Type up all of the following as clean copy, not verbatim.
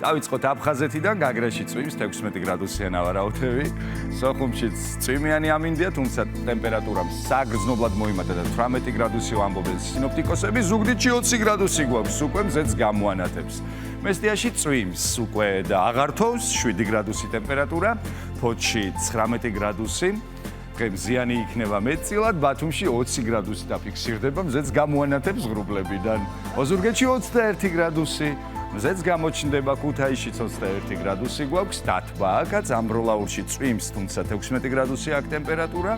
დავიწყოთ აფხაზეთიდან, გაგრაში წვიმს 16 გრადუსიან ავარაუდები. სოხუმშიც წვიმიანი ამინდია, თუმცა ტემპერატურამ საგრძნობლად მოიმატა და 18 გრადუსი ამბობენ სინოპტიკოსები, ზუგდიდში 20 გრადუსი გვაქვს, უკვე მზეც გამოანათებს. მესტიაში წვიმს უკვე და აღარ თოვს 7 გრადუსი ტემპერატურა, ფოთში 19 გრადუსი. მზიანი იქნება მეტწილად, ბათუმში 20 გრადუსი დაფიქსირდება, მზეც გამოანათებს ღრუბლებიდან. ოზურგეთში 21 გრადუსი, მზეც გამოჩნდება, ქუთაისშიც 21 გრადუსი გვაქვს, დათბა აქაც, ამბროლაურში წვიმს, თუმცა 16 გრადუსი აქ ტემპერატურა.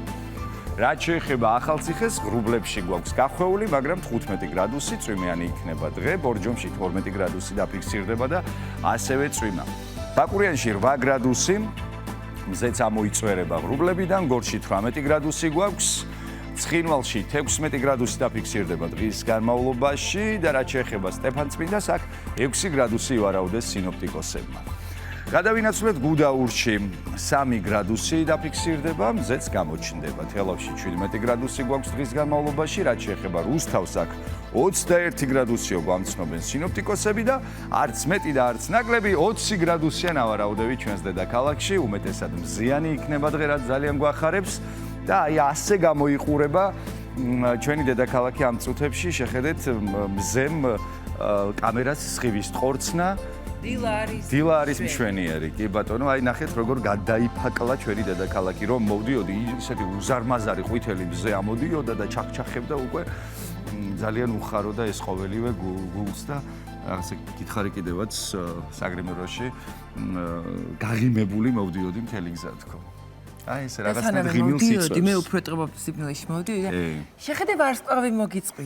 რაც შეეხება ახალციხეს, ღრუბლებში გვაქვს გახვეული, მაგრამ 15 გრადუსი წვიმიანი იქნება დღე, ბორჯომში 12 გრადუსი დაფიქსირდება და ასევე წვიმა. ბაკურიანში 8 გრადუსი, მზეც ამოიწვერება ღრუბლებიდან, გორში 18 გრადუსი გვაქვს, ცხინვალში 16 გრადუსი დაფიქსირდება დღის განმავლობაში და რაც შეეხება სტეფანწმინდას, აქ 6 გრადუსი ივარაუდეს სინოპტიკოსებმა. გადავინაცვლეთ გუდაურში 3 გრადუსი დაფიქსირდება, მზეც გამოჩნდება. თელავში 17 გრადუსი გვაქვს დღის განმავლობაში, რაც შეეხება რუსთავს, აქ 21 გრადუსიო გვამცნობენ სინოპტიკოსები და არც მეტი და არც ნაკლები 20 გრადუსიან ავარაუდები ჩვენს დედაქალაქში, უმეტესად მზიანი იქნება დღე, რაც ძალიან გვახარებს და აი ასე გამოიყურება ჩვენი დედაქალაქი ამ წუთებში. შეხედეთ მზემ კამერას სხივის ტყორცნა დილა არის მშვენიერი, კი ბატონო, აი ნახეთ როგორ გადაიფაკლა ჩვენი დედაქალაქი, რომ მოვდიოდი ისეთი უზარმაზარი ყვითელი მზე ამოდიოდა და ჩახჩახებდა უკვე ძალიან უხარო და ეს ყოველივე გულს და რაღაცა გითხარი კიდევაც საგრიმეროში გაღიმებული მოვდიოდი მთელი გზა თქო. აი ეს რაღაცნაირად ღიმილს იწვევს. მე უფრო ეტყობა სიბნელეში მოვდიოდი და შეხედე ვარსკვლავი მოგიწყვი.